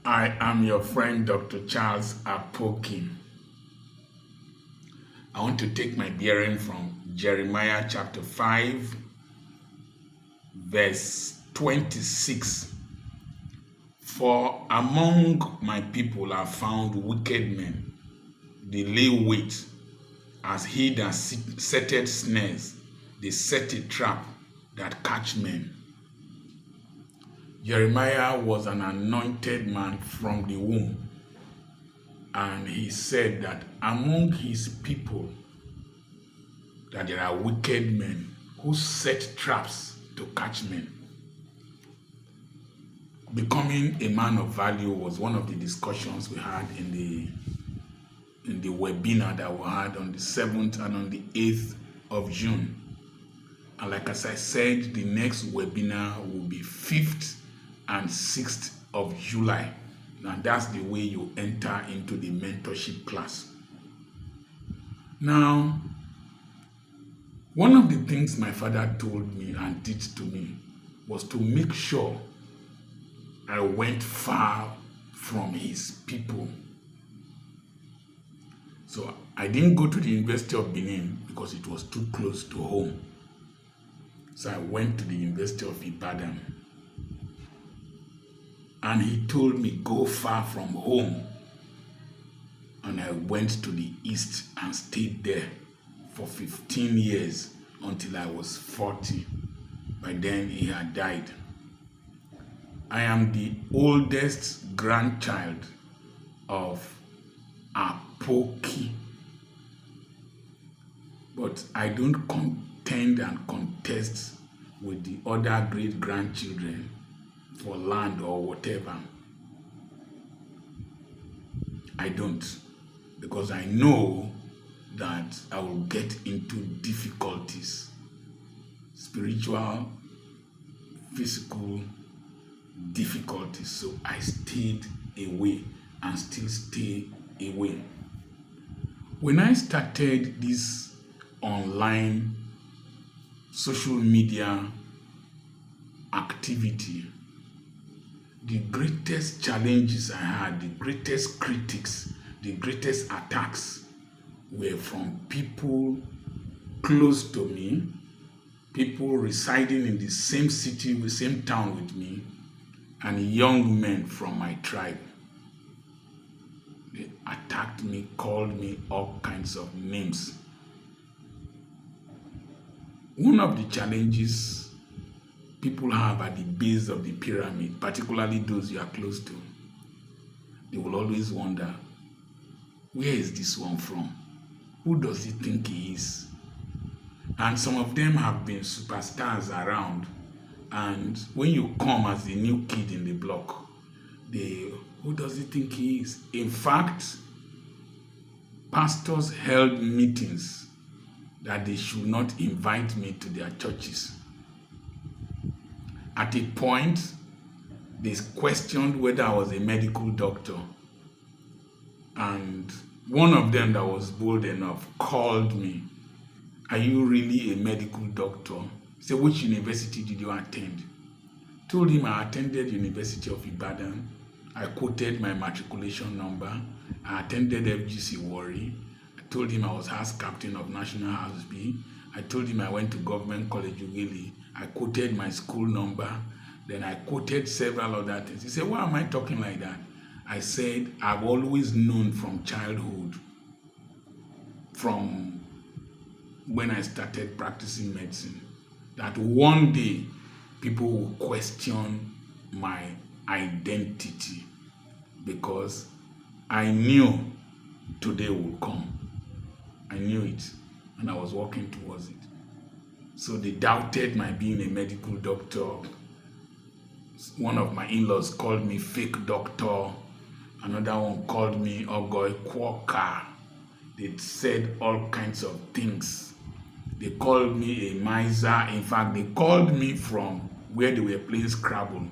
I am your friend, Dr. Charles Apoki. I want to take my bearing from Jeremiah chapter 5, verse 26. For among my people are found wicked men. They lay wait as he that setteth snares. They set a trap that catch men. Jeremiah was an anointed man from the womb. And he said that among his people that there are wicked men who set traps to catch men. Becoming a man of value was one of the discussions we had in the webinar that we had on the 7th and on the 8th of June. And like as I said, the next webinar will be 5th and 6th of July. And that's the way you enter into the mentorship class. Now, one of the things my father told me and did to me was to make sure I went far from his people. So I didn't go to the University of Benin because it was too close to home. So I went to the University of Ibadan. And he told me, go far from home. And I went to the east and stayed there for 15 years until I was 40. By then he had died. I am the oldest grandchild of Apoki. But I don't contend and contest with the other great grandchildren for land or whatever. I don't, because I know that I will get into difficulties, spiritual, physical difficulties. So I stayed away and still stay away. When I started this online social media activity, the greatest challenges I had, the greatest critics, the greatest attacks were from people close to me, people residing in the same city, the same town with me, and young men from my tribe. They attacked me, called me all kinds of names. One of the challenges people have at the base of the pyramid, particularly those you are close to, they will always wonder, where is this one from? Who does he think he is? And some of them have been superstars around. And when you come as the new kid in the block, who does he think he is? In fact, pastors held meetings that they should not invite me to their churches. At a point, they questioned whether I was a medical doctor. And one of them that was bold enough called me, are you really a medical doctor? He said, which university did you attend? Told him I attended University of Ibadan. I quoted my matriculation number. I attended FGC Warri. I told him I was house captain of National House B. I told him I went to Government College Ughelli. I quoted my school number. Then I quoted several other things. He said, why am I talking like that? I said, I've always known from childhood, from when I started practicing medicine, that one day people will question my identity, because I knew today would come. I knew it, and I was working towards it. So they doubted my being a medical doctor. One of my in-laws called me fake doctor. Another one called me Ogoy Quokka. They said all kinds of things. They called me a miser. In fact, they called me from where they were playing Scrabble,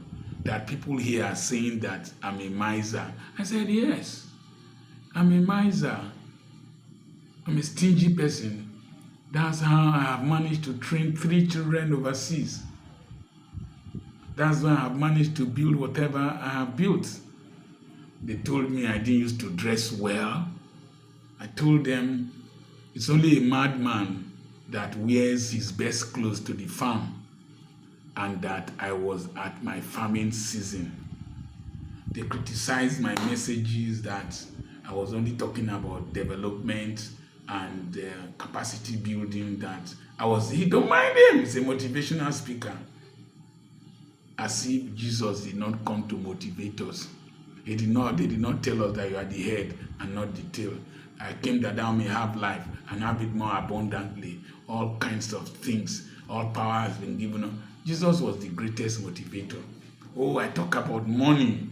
that people here are saying that I'm a miser. I said, yes, I'm a miser. I'm a stingy person. That's how I have managed to train 3 children overseas. That's why I have managed to build whatever I have built. They told me I didn't used to dress well. I told them it's only a madman that wears his best clothes to the farm, and that I was at my farming season. They criticized my messages that I was only talking about development and capacity building, that he don't mind him, he's a motivational speaker. As if Jesus did not come to motivate us. They did not tell us that you are the head and not the tail. I came that thou may have life and have it more abundantly. All kinds of things. All power has been given us. Jesus was the greatest motivator. Oh, I talk about money.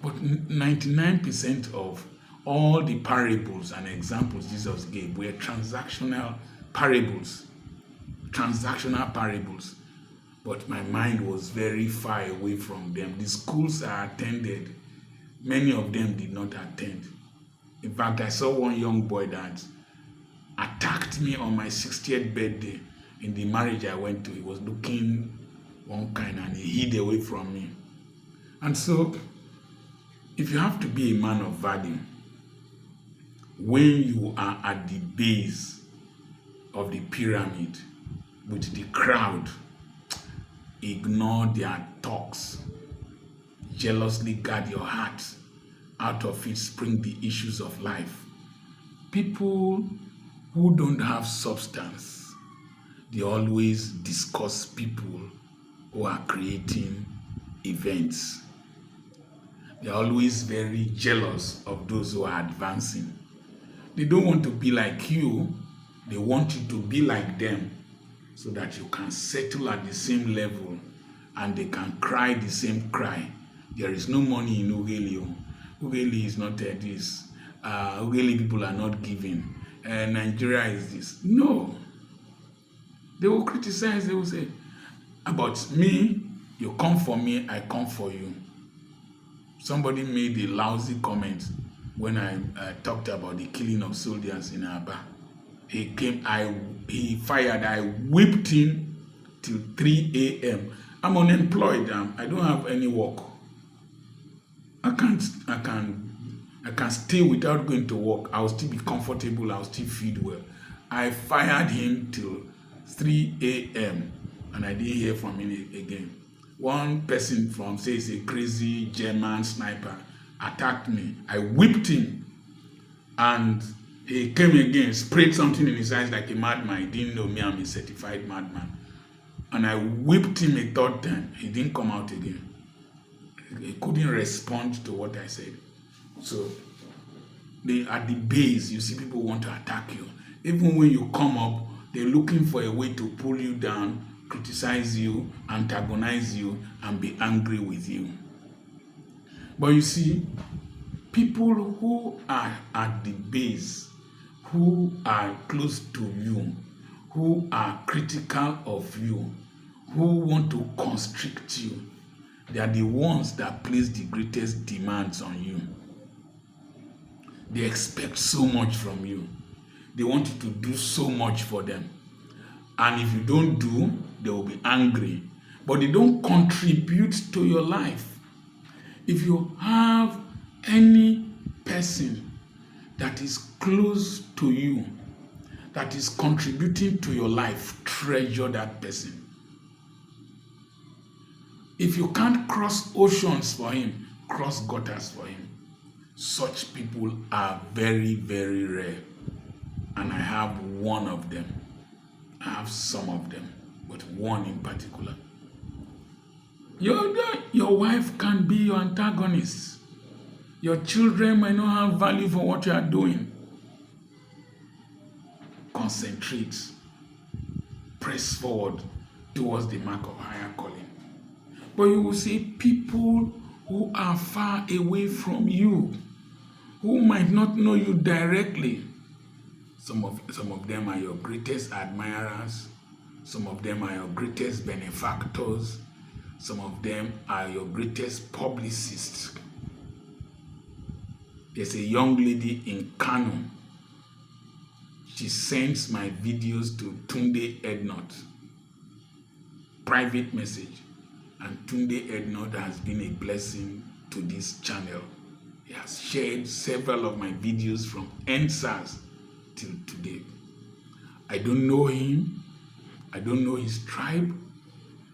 But 99% of all the parables and examples Jesus gave were transactional parables. Transactional parables. But my mind was very far away from them. The schools I attended, many of them did not attend. In fact, I saw one young boy that attacked me on my 60th birthday in the marriage I went to. He was looking one kind and he hid away from me. And so, if you have to be a man of value, when you are at the base of the pyramid with the crowd, ignore their talks. Jealously guard your heart. Out of it spring the issues of life. People who don't have substance, they always discuss people who are creating events. They're always very jealous of those who are advancing. They don't want to be like you. They want you to be like them so that you can settle at the same level and they can cry the same cry. There is no money in Ughelli. Ughelli is not this. Ughelli people are not giving. Nigeria is this. No. They will criticize. They will say, about me, you come for me, I come for you. Somebody made a lousy comment when I talked about the killing of soldiers in Aba. He fired, I whipped him till 3 a.m. I'm unemployed. I don't have any work. I can stay without going to work. I'll still be comfortable. I'll still feed well. I fired him till 3 a.m. and I didn't hear from him again. One person from, say, a crazy German sniper attacked me. I whipped him and he came again, sprayed something in his eyes like a madman. He didn't know me, I'm a certified madman. And I whipped him a third time. He didn't come out again. He couldn't respond to what I said. So, at the base, you see people want to attack you. Even when you come up, they're looking for a way to pull you down, criticize you, antagonize you, and be angry with you. But you see, people who are at the base, who are close to you, who are critical of you, who want to constrict you, they are the ones that place the greatest demands on you. They expect so much from you. They want you to do so much for them. And if you don't do, they will be angry. But they don't contribute to your life. If you have any person that is close to you, that is contributing to your life, treasure that person. If you can't cross oceans for him, cross gutters for him. Such people are very, very rare. And I have one of them. I have some of them, but one in particular. Your wife can be your antagonist. Your children might not have value for what you are doing. Concentrate. Press forward towards the mark of higher calling. But you will see people who are far away from you, who might not know you directly. Some of them are your greatest admirers. Some of them are your greatest benefactors. Some of them are your greatest publicists. There's a young lady in Kano. She sends my videos to Tunde Ednot. Private message. And Tunde Ednot has been a blessing to this channel. He has shared several of my videos from NSAS till today. I don't know him. I don't know his tribe.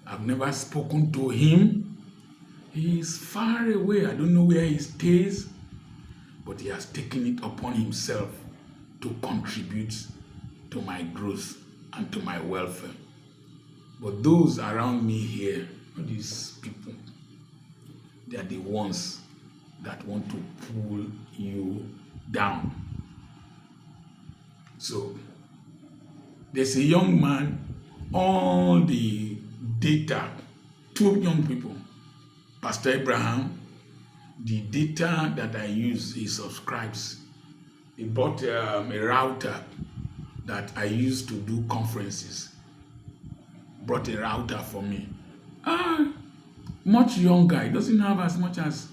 I've never spoken to him. He is far away. I don't know where he stays. But he has taken it upon himself to contribute to my growth and to my welfare. But those around me here, these people, they are the ones that want to pull you down. So, there's a young man, all the data, 2 young people, Pastor Abraham, the data that I use, he subscribes. He bought a router that I use to do conferences. Brought a router for me. Much younger. He doesn't have as much as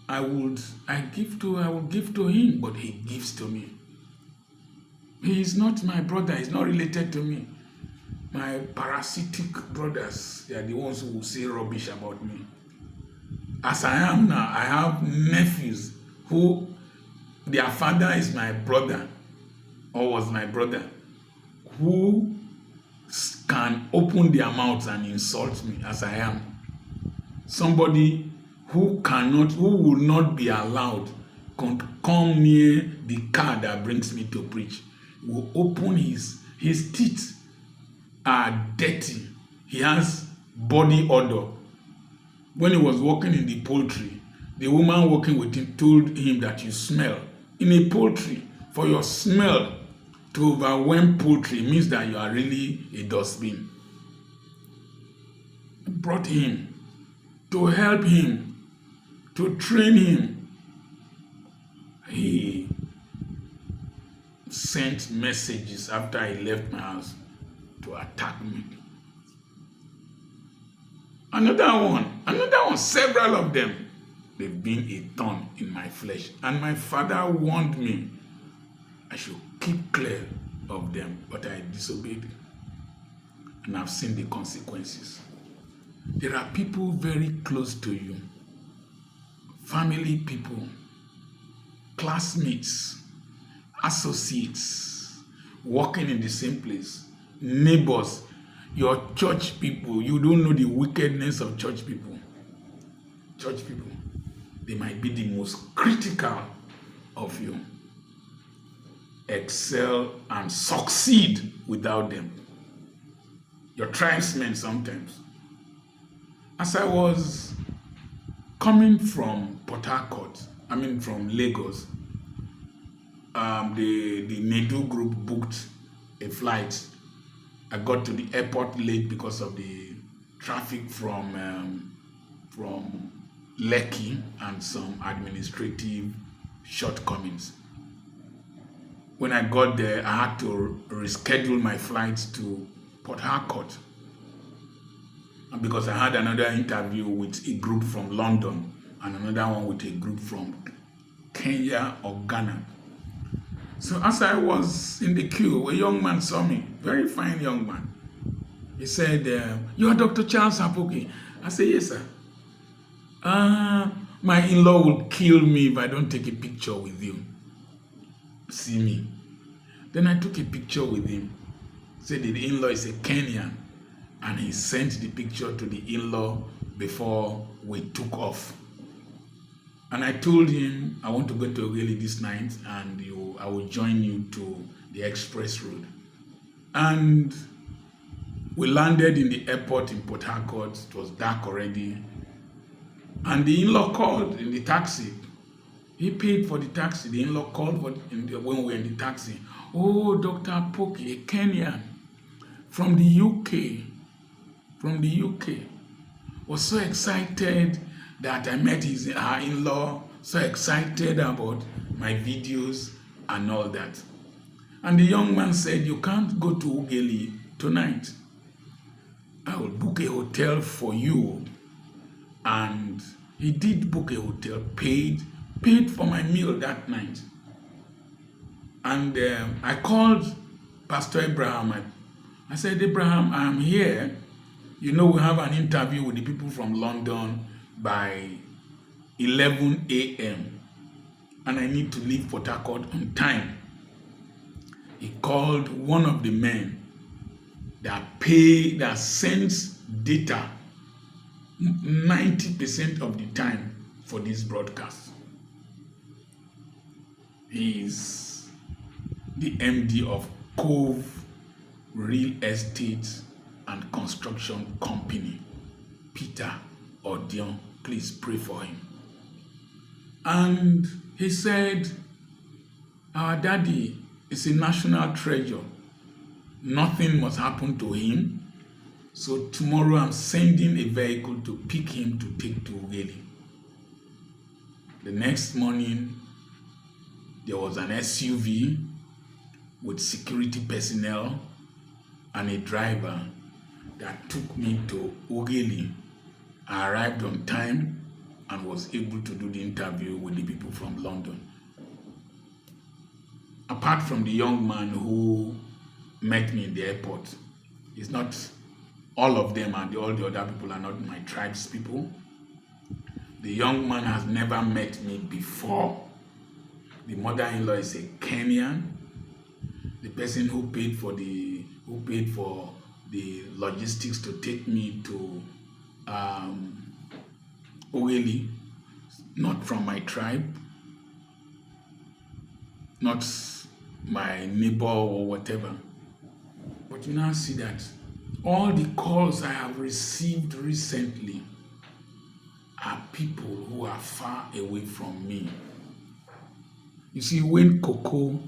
I will give to him, but he gives to me. He is not my brother. He's not related to me. My parasitic brothers, they are the ones who will say rubbish about me. As I am now, I have nephews who their father is my brother or was my brother, who can open their mouths and insult me as I am. Somebody who will not be allowed to come near the car that brings me to preach, will open his teeth are dirty. He has body odor. When he was working in the poultry, the woman working with him told him that you smell. In a poultry, for your smell to overwhelm poultry means that you are really a dustbin. I brought him to help him, to train him. He sent messages after I left my house to attack me. Another one, several of them, they've been a thorn in my flesh. And my father warned me I should keep clear of them, but I disobeyed. And I've seen the consequences. There are people very close to you, family people, classmates, associates, working in the same place, neighbors, your church people. You don't know the wickedness of church people. Church people, they might be the most critical of you. Excel and succeed without them. Your tribesmen sometimes. As I was coming from from Lagos, the Nedu group booked a flight. I got to the airport late because of the traffic from Lekki and some administrative shortcomings. When I got there, I had to reschedule my flights to Port Harcourt. And because I had another interview with a group from London and another one with a group from Kenya or Ghana. So as I was in the queue, a young man saw me, very fine young man. He said, "You are Dr. Charles Apoki." I said, "Yes, sir." My in-law would kill me if I don't take a picture with you. See me. Then I took a picture with him. Said the in-law is a Kenyan, and he sent the picture to the in-law before we took off. And I told him I want to go to Ogeli this night, and I will join you to the express road. And we landed in the airport in Port Harcourt. It was dark already. And the in-law called in the taxi. He paid for the taxi. The in-law called when we were in the taxi. "Oh, Dr. Apoki, a Kenyan from the UK. Was so excited that I met her in-law, so excited about my videos and all that." And the young man said, "You can't go to Ugeli tonight. I will book a hotel for you." And he did book a hotel, paid for my meal that night. And I called Pastor Abraham. I said, "Abraham, I'm here. You know, we have an interview with the people from London by 11 a.m. and I need to leave Port Harcourt on time. He called one of the men that sends data 90% of the time for this broadcast. He's the MD of Cove Real Estate and Construction Company. Peter Odion, please pray for him. And he said, our daddy is a national treasure. Nothing must happen to him. So tomorrow I'm sending a vehicle to pick him to take to Ughelli. The next morning, there was an SUV with security personnel and a driver that took me to Ughelli. I arrived on time and was able to do the interview with the people from London. Apart from the young man who met me in the airport, it's not all of them and all the other people are not my tribe's people. The young man has never met me before. The mother-in-law is a Kenyan. The person who paid for the logistics to take me to Ughelli, not from my tribe, not my neighbor or whatever. But you now see that all the calls I have received recently are people who are far away from me. You see, when cocoa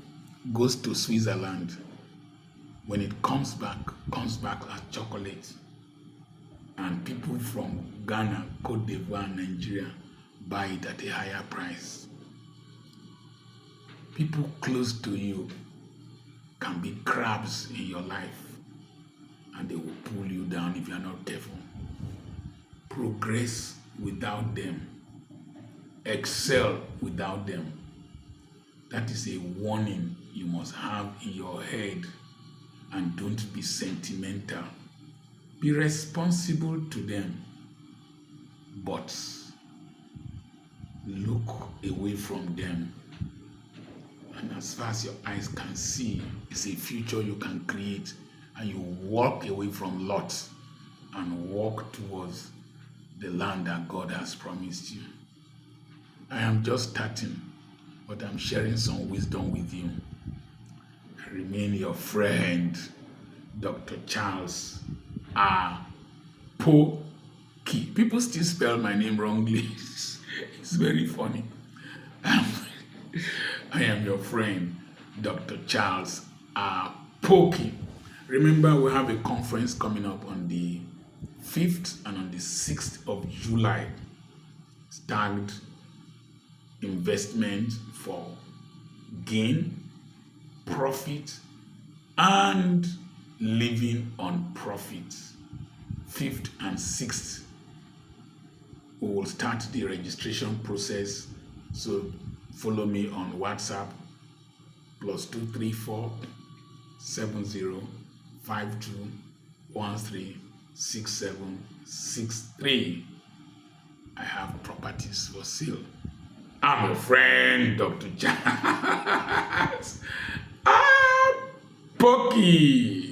goes to Switzerland, when it comes back as chocolate. And people from Ghana, Cote d'Ivoire, and Nigeria buy it at a higher price. People close to you can be crabs in your life, and they will pull you down if you are not careful. Progress without them. Excel without them. That is a warning you must have in your head, and don't be sentimental. Be responsible to them, but look away from them. And as far as your eyes can see, it's a future you can create, and you walk away from Lot and walk towards the land that God has promised you. I am just starting, but I'm sharing some wisdom with you. I remain your friend, Dr. Charles Apoki. People still spell my name wrongly. It's very funny. I am your friend, Dr. Charles Apoki. Remember, we have a conference coming up on the 5th and on the 6th of July. It's tagged Investment for Gain, Profit, and Living on Profit. 5th and 6th, we will start the registration process. So follow me on WhatsApp +234 70 52 13 6763. I have properties for sale. I'm a friend, Dr. Charles Apoki.